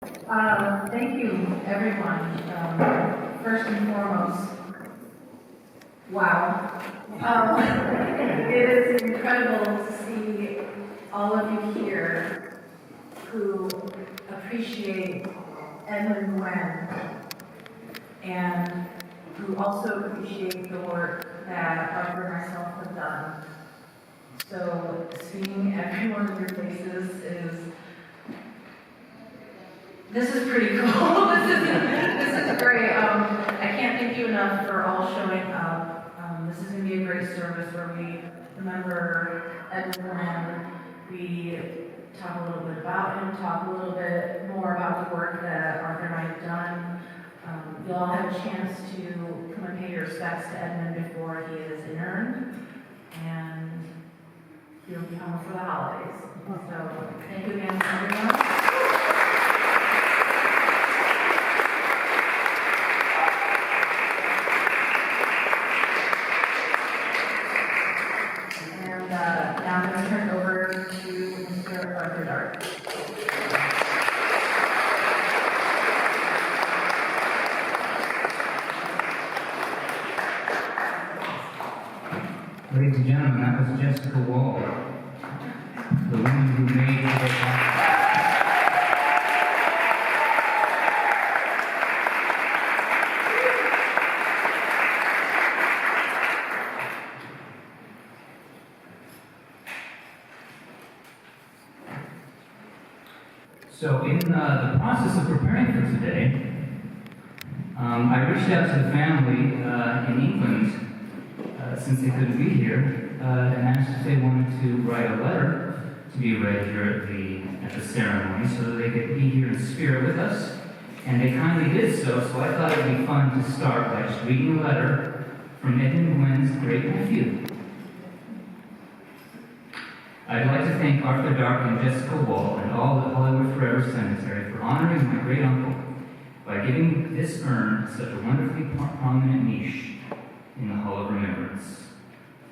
Thank you, everyone. First and foremost, wow. It is incredible to see all of you here who appreciate Edmund Gwenn and who also appreciate the work that Arthur and myself have done. So seeing every one of your faces this is pretty cool. This is great. I can't thank you enough for all showing up. This is going to be a great service where we remember Edmund Gwenn. We talk a little bit about him, talk a little bit more about the work that Arthur and I have done. You'll all have a chance to come and pay your respects to Edmund before he is inurned, and he'll be home for the holidays. So thank you again, everyone. Now I'm going to turn it over to Mr. Arthur Dark. Ladies and gentlemen, that was Jessica Wahl, the woman who made it happen. So in the process of preparing for today, I reached out to the family in England, since they couldn't be here, and asked if they wanted to write a letter to be read here at the ceremony so that they could be here in spirit with us. And they kindly did so I thought it would be fun to start by just reading a letter from Edmund Gwenn's great-nephew. I'd like to thank Arthur Dark and Jessica Wahl and all at Hollywood Forever Cemetery for honoring my great-uncle by giving this urn such a wonderfully prominent niche in the Hall of Remembrance.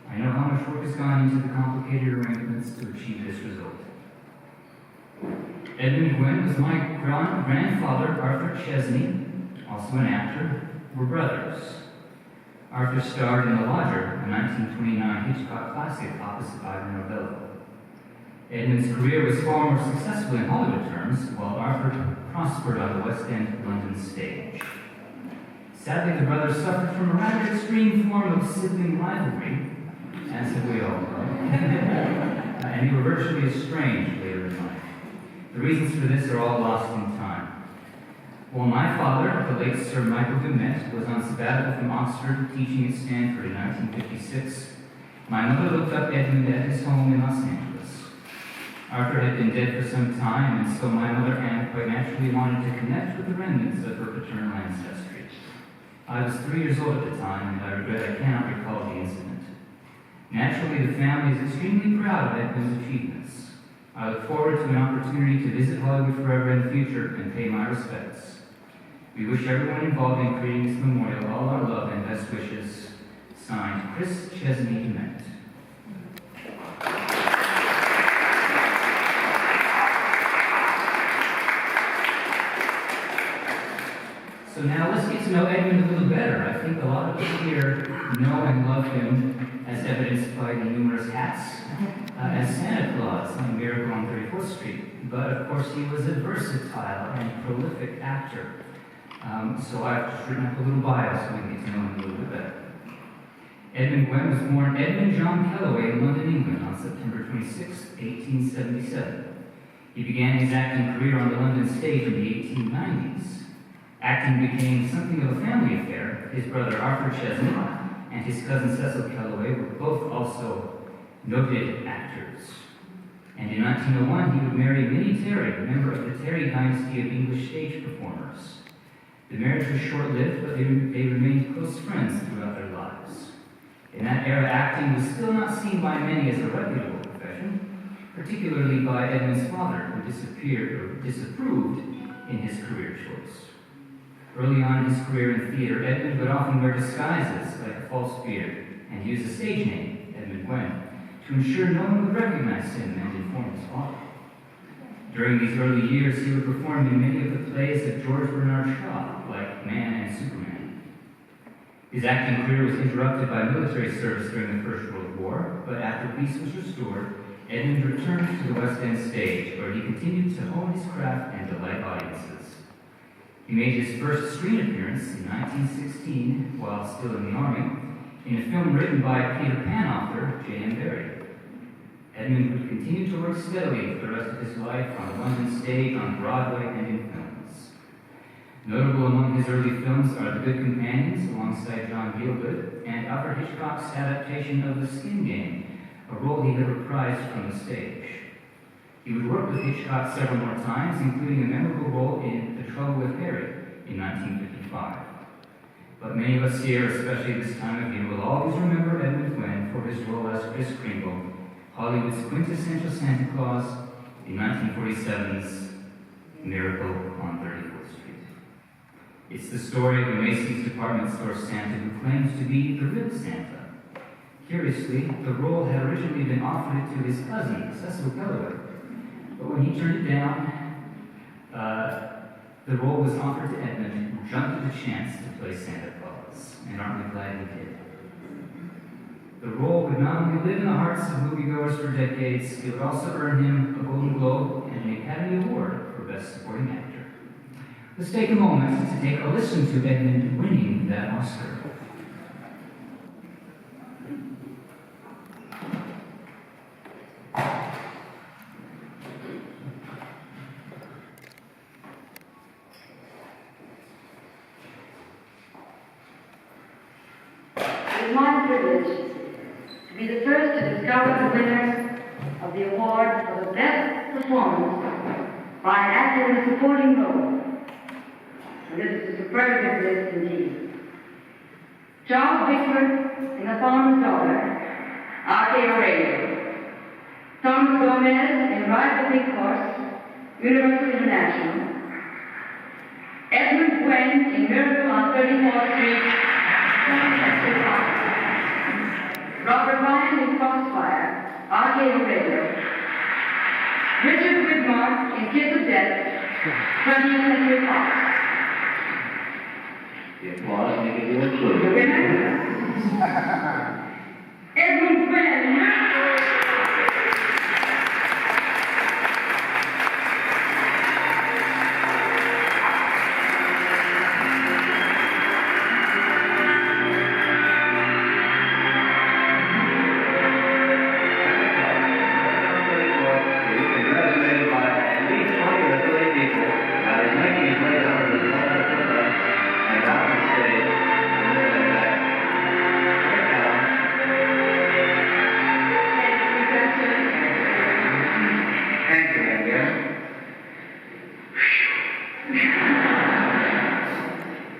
I know how much work has gone into the complicated arrangements to achieve this result. Edmund Gwenn was my grandfather, Arthur Chesney, also an actor, were brothers. Arthur starred in The Lodger, a 1929 Hitchcock classic opposite Ivor Novello. Edmund's career was far more successful in Hollywood terms, while Arthur prospered on the West End London stage. Sadly, the brothers suffered from a rather extreme form of sibling rivalry, as have we all know, and they were virtually estranged later in life. The reasons for this are all lost in time. While my father, the late Sir Michael Dumet, was on sabbatical from Oxford teaching at Stanford in 1956, my mother looked up Edmund at his home in Los Angeles. Arthur had been dead for some time, and so my mother Anne quite naturally wanted to connect with the remnants of her paternal ancestry. I was 3 years old at the time, and I regret I cannot recall the incident. Naturally, the family is extremely proud of Edmund's achievements. I look forward to an opportunity to visit Hollywood forever in the future and pay my respects. We wish everyone involved in creating this memorial all our love and best wishes. Signed, Chris Chesney Dumet. So now let's get to know Edmund a little better. I think a lot of us here know and love him, as evidenced by the numerous hats, as Santa Claus on Miracle on 34th Street. But of course, he was a versatile and prolific actor. So I've just written up a little bio so we can get to know him a little bit better. Edmund Gwenn was born Edmund John Kellaway in London, England on September 26, 1877. He began his acting career on the London stage in the 1890s. Acting became something of a family affair. His brother Arthur Chesney and his cousin Cecil Kellaway were both also noted actors. And in 1901, he would marry Minnie Terry, a member of the Terry dynasty of English stage performers. The marriage was short-lived, but they remained close friends throughout their lives. In that era, acting was still not seen by many as a reputable profession, particularly by Edmund's father, who disapproved in his career choice. Early on in his career in theater, Edmund would often wear disguises like a false beard and use a stage name, Edmund Gwenn, to ensure no one would recognize him and inform his father. During these early years, he would perform in many of the plays of George Bernard Shaw, like Man and Superman. His acting career was interrupted by military service during the First World War, but after peace was restored, Edmund returned to the West End stage, where he continued to hone his craft and delight audiences. He made his first screen appearance in 1916, while still in the Army, in a film written by Peter Pan author J.M. Barrie. Edmund would continue to work steadily for the rest of his life on the London stage, on Broadway, and in films. Notable among his early films are The Good Companions, alongside John Gielgud, and Alfred Hitchcock's adaptation of The Skin Game, a role he had reprised from the stage. He would work with Hitchcock several more times, including a memorable role in The Trouble with Harry in 1955. But many of us here, especially this time of year, will always remember Edmund Gwenn for his role as Kris Kringle, Hollywood's quintessential Santa Claus in 1947's Miracle on 34th Street. It's the story of a Macy's department store Santa who claims to be the real Santa. Curiously, the role had originally been offered to his cousin, Cecil Galloway, but when he turned it down, the role was offered to Edmund, who jumped at the chance to play Santa Claus, and aren't we glad he did? The role would not only live in the hearts of moviegoers for decades, it would also earn him a Golden Globe and an Academy Award for Best Supporting Actor. Let's take a moment to take a listen to Edmund winning that Oscar. It is my privilege to be the first to discover the winner of the award for the best performance by an actor in a supporting role. And this is a superlative list indeed. Charles Bickford in The Farmer's Daughter, R.K. Radio. Thomas Gomez in Ride the Big Horse, Universal International. Edmund Gwenn in Miracle on 34th Street, Robert Ryan in Crossfire, R.K. Radio. Richard Widmark in Kiss of Death, 20th Century Fox. The applause may give you a clue. The winner, Edmund Gwenn.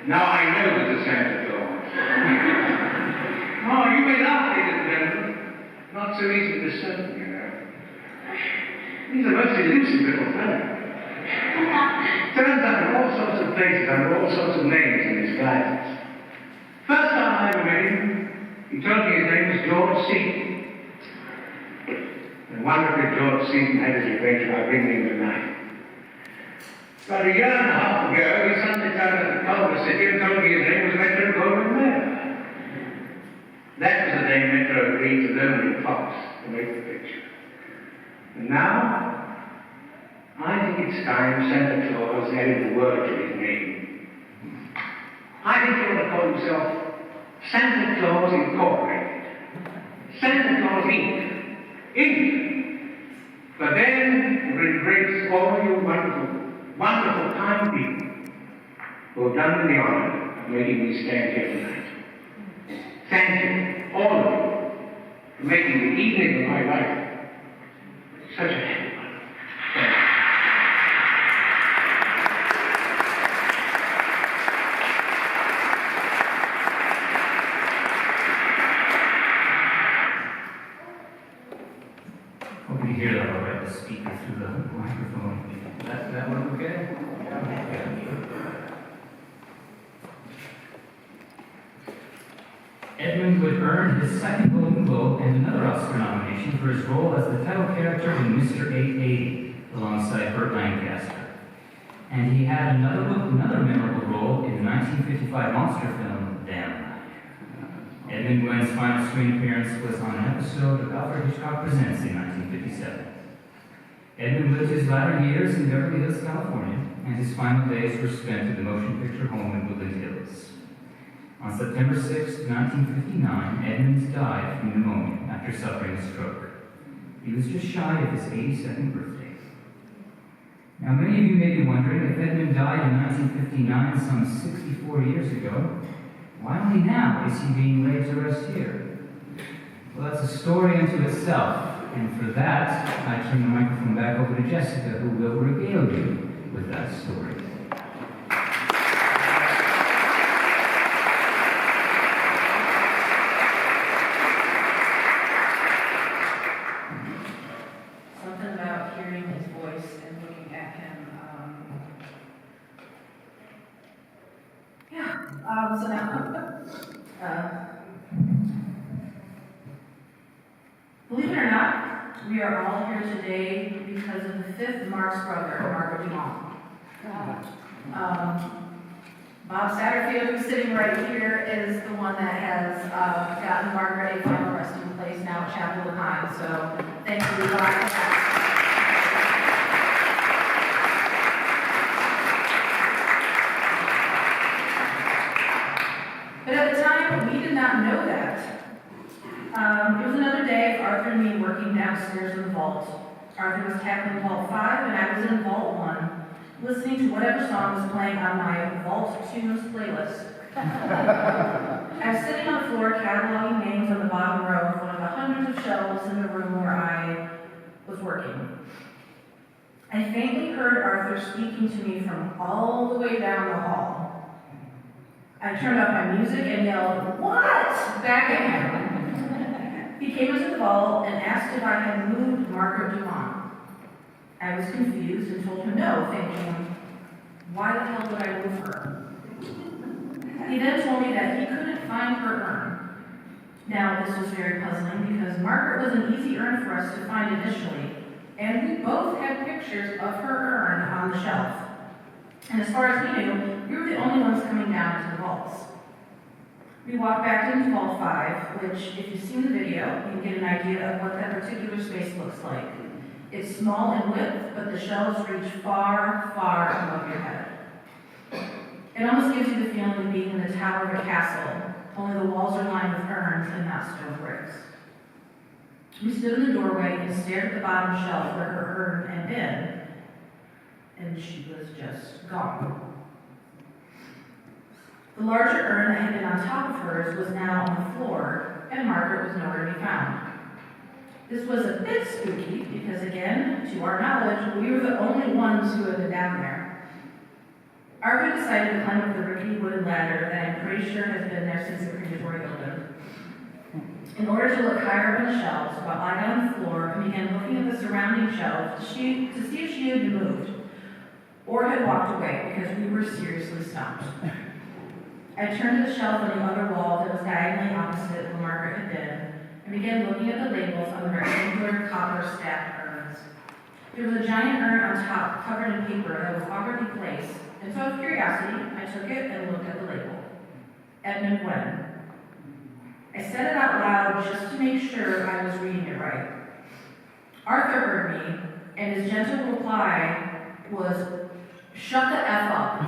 Now I know there's a Santa Claus. Oh, you may laugh, ladies and gentlemen. Not so easy to discern, you know. He's a most elusive little fellow. Turns up in all sorts of places under all sorts of names and disguises. First time I ever met him, he told me his name was George Seaton. And wonderfully George Seaton had his revenge by bringing him to night. About a year and a half ago, he suddenly turned up at Culver City and told me his name was Metro Goldwyn Mayer. That was the day Metro agreed to loan me Fox to make the picture. And now, I think it's time Santa Claus added the word to his name. I think he ought to call himself Santa Claus Incorporated. Santa Claus Inc. Inc. But then, it will embrace all you wonderful kind people who have done me the honor of making me stand here tonight. Thank you, all of you, for making the evening of my life such a happy one. Thank you. Hope you hear that all right, the speaker through the microphone. That one okay? Edmund would earn his second Golden Globe and another Oscar nomination for his role as the title character in Mr. 880. alongside Burt Lancaster. And he had another memorable role in the 1955 monster film, Them. Edmund Gwenn's final screen appearance was on an episode of Alfred Hitchcock Presents in 1957. Edmund lived his latter years in Beverly Hills, California, and his final days were spent at the motion picture home in Woodland Hills. On September 6, 1959, Edmund died from pneumonia after suffering a stroke. He was just shy of his 82nd birthday. Now, many of you may be wondering, if Edmund died in 1959, some 64 years ago, why only now is he being laid to rest here? Well, that's a story unto itself, and for that, I turn the microphone back over to Jessica, who will regale you with that story. Something about hearing his voice and looking at him. So now, believe it or not, we are all here today because of the fifth Mark's brother, Margaret Dumont. Bob Satterfield, who's sitting right here, is the one that has gotten Margaret a final resting place now at Chapel of Pine. So thank you, Bob, for that. But at the time, we did not know that. It was another day of Arthur and me working downstairs in the vault. Arthur was tackling Vault 5, and I was in Vault 1, listening to whatever song was playing on my Vault Tunes playlist. I was sitting on the floor cataloging names on the bottom row of one of the hundreds of shelves in the room where I was working. I faintly heard Arthur speaking to me from all the way down the hall. I turned up my music and yelled, "What?" back at him. He came into the vault and asked if I had moved Margaret Dumont. I was confused and told him no, thinking, why the hell would I move her? He then told me that he couldn't find her urn. Now, this was very puzzling because Margaret was an easy urn for us to find initially, and we both had pictures of her urn on the shelf. And as far as we knew, we were the only ones coming down into the vaults. We walked back into Vault 5, which, if you've seen the video, you can get an idea of what that particular space looks like. It's small in width, but the shelves reach far, far above your head. It almost gives you the feeling of being in the tower of a castle, only the walls are lined with urns and not stone bricks. We stood in the doorway and stared at the bottom shelf where her urn had been, and she was just gone. The larger urn that had been on top of hers was now on the floor, and Margaret was nowhere to be found. This was a bit spooky because, again, to our knowledge, we were the only ones who had been down there. Arthur decided to climb up the rickety wooden ladder that I'm pretty sure has been there since the crematory opened. In order to look higher up on the shelves, while I got on the floor and began looking at the surrounding shelves to see if she had been moved or had walked away because we were seriously stumped. I turned to the shelf on the other wall that was diagonally opposite where Margaret had been and began looking at the labels on the rectangular copper stacked urns. There was a giant urn on top covered in paper that was awkwardly placed, and so out of curiosity, I took it and looked at the label. Edmund Gwenn. I said it out loud just to make sure I was reading it right. Arthur heard me, and his gentle reply was, "Shut the F up."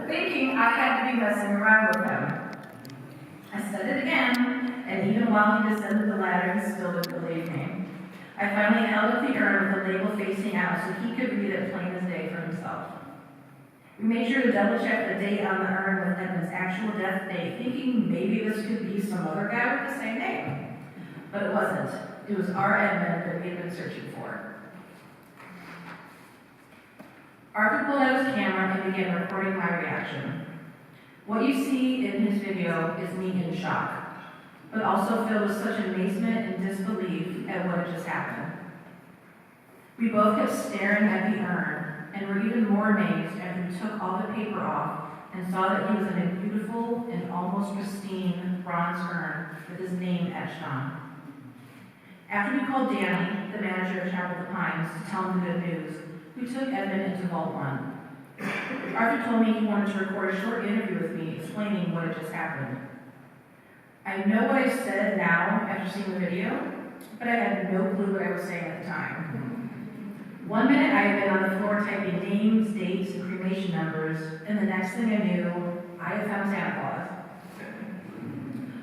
Thinking I had to be messing around with him. I said it again, and even while he descended the ladder, he still didn't believe me. I finally held up the urn with the label facing out so he could read it plain as day for himself. We made sure to double check the date on the urn with Edmund's actual death date, thinking maybe this could be some other guy with the same name. But it wasn't. It was our Edmund that we had been searching for. Arthur pulled out his camera and began recording my reaction. What you see in his video is me in shock, but also filled with such amazement and disbelief at what had just happened. We both kept staring at the urn, and were even more amazed after we took all the paper off and saw that he was in a beautiful and almost pristine bronze urn with his name etched on. After we called Danny, the manager of Chapel of the Pines, to tell him the good news, we took Edmund into Vault 1. Arthur told me he wanted to record a short interview with me explaining what had just happened. I know what I said now after seeing the video, but I had no clue what I was saying at the time. 1 minute I had been on the floor typing names, dates, and cremation numbers, and the next thing I knew, I had found Santa Claus.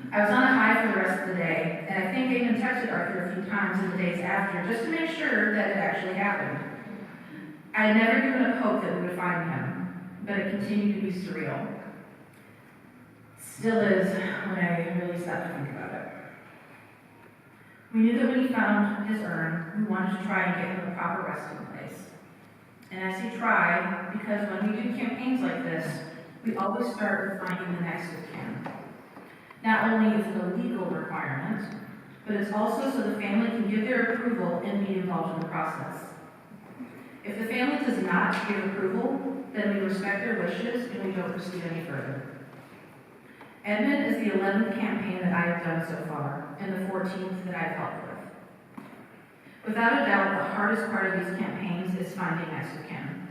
I was on a high for the rest of the day, and I think I even texted Arthur a few times in the days after just to make sure that it actually happened. I had never given up hope that we would find him, but it continued to be surreal. Still is when I really stopped to think about it. We knew that when he found his urn, we wanted to try and get him a proper resting place. And I say try because when we do campaigns like this, we always start with finding the next of kin. Not only is it a legal requirement, but it's also so the family can give their approval and be involved in the process. If the family does not give approval, then we respect their wishes and we don't proceed any further. Edmund is the 11th campaign that I have done so far, and the 14th that I've helped with. Without a doubt, the hardest part of these campaigns is finding next of kin.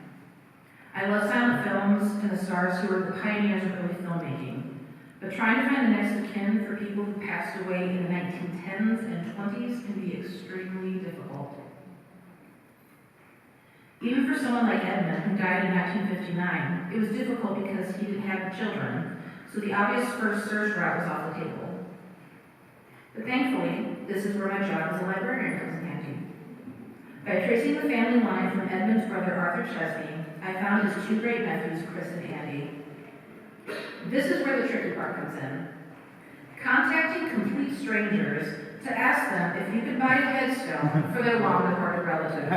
I love silent films and the stars who are the pioneers of early filmmaking, but trying to find the next of kin for people who passed away in the 1910s and 20s can be extremely difficult. Even for someone like Edmund, who died in 1959, it was difficult because he didn't have children, so the obvious first search route was off the table. But thankfully, this is where my job as a librarian comes in handy. By tracing the family line from Edmund's brother Arthur Chesney, I found his two great nephews, Chris and Andy. This is where the tricky part comes in. Contacting complete strangers to ask them if you could buy a headstone for their long-departed relative.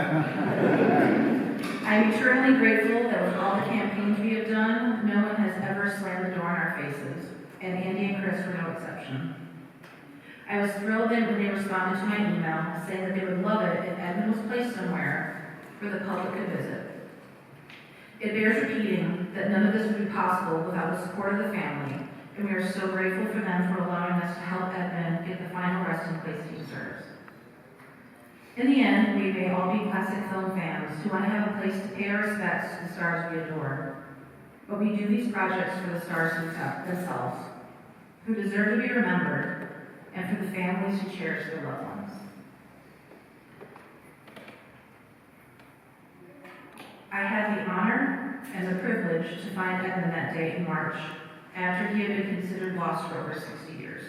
I'm eternally grateful that with all the campaigns we have done, no one has ever slammed the door in our faces, and Andy and Chris were no exception. I was thrilled when they responded to my email, saying that they would love it if Edmund was placed somewhere where the public could visit. It bears repeating that none of this would be possible without the support of the family, and we are so grateful for them for allowing us to help Edmund get the final resting place he deserves. In the end, we may all be classic film fans who want to have a place to pay our respects to the stars we adore. But we do these projects for the stars themselves, who deserve to be remembered, and for the families who cherish their loved ones. I had the honor and the privilege to find Edmund that day in March, after he had been considered lost for over 60 years.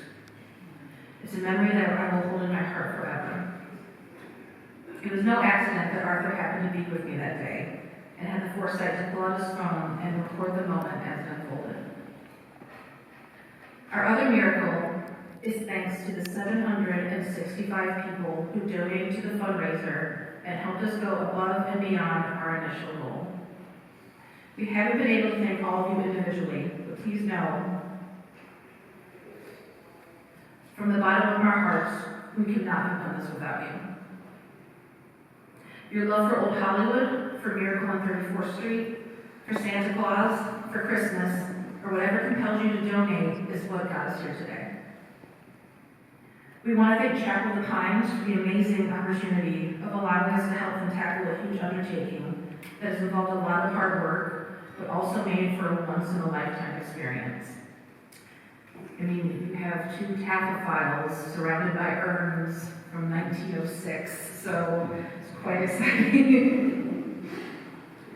It's a memory that I will hold in my heart forever. It was no accident that Arthur happened to be with me that day, and had the foresight to pull out his phone and record the moment as it unfolded. Our other miracle is thanks to the 765 people who donated to the fundraiser and helped us go above and beyond our initial goal. We haven't been able to thank all of you individually, but please know, from the bottom of our hearts, we could not have done this without you. Your love for Old Hollywood, for Miracle on 34th Street, for Santa Claus, for Christmas, or whatever compels you to donate is what got us here today. We want to thank Chapel of the Pines for the amazing opportunity of allowing us to help them tackle a huge undertaking that has involved a lot of hard work, but also made for a once-in-a-lifetime experience. I mean, you have two taphophils surrounded by urns from 1906, so it's quite exciting.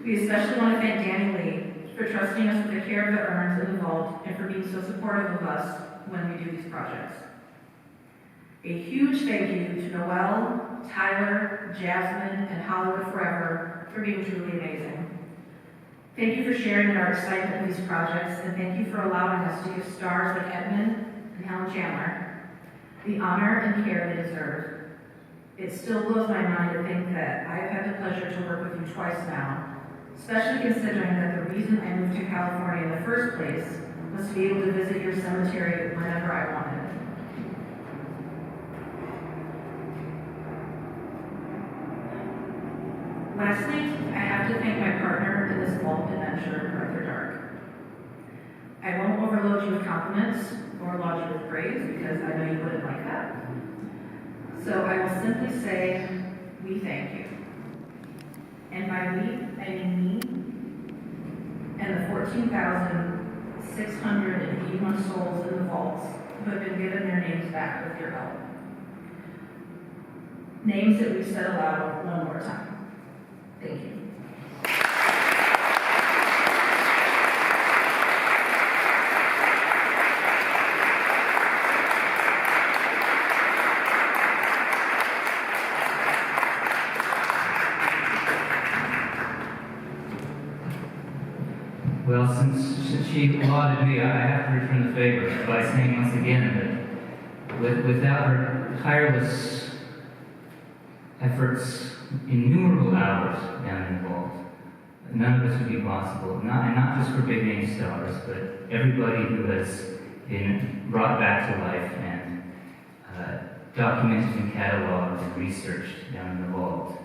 We especially want to thank Danny Lee for trusting us with the care of the urns in the vault and for being so supportive of us when we do these projects. A huge thank you to Noelle, Tyler, Jasmine, and Hollywood Forever for being truly amazing. Thank you for sharing in our excitement of these projects, and thank you for allowing us to give stars like Edmund and Helen Chandler the honor and care they deserve. It still blows my mind to think that I have had the pleasure to work with you twice now, especially considering that the reason I moved to California in the first place was to be able to visit your cemetery whenever I wanted. Lastly, I have to thank my partner in this vault adventure, Arthur Dark. I won't overload you with compliments or laud you with praise because I know you wouldn't like that. So I will simply say, we thank you. And by we, I mean me, and the 14,681 souls in the vaults who have been given their names back with your help. Names that we've said aloud one more time. Thank you. Well, since she lauded me, I have to return the favor by saying once again that without her tireless efforts, innumerable hours down in the vault, none of this would be possible. Not just for big name stars, but everybody who has been brought back to life and documented and cataloged and researched down in the vault.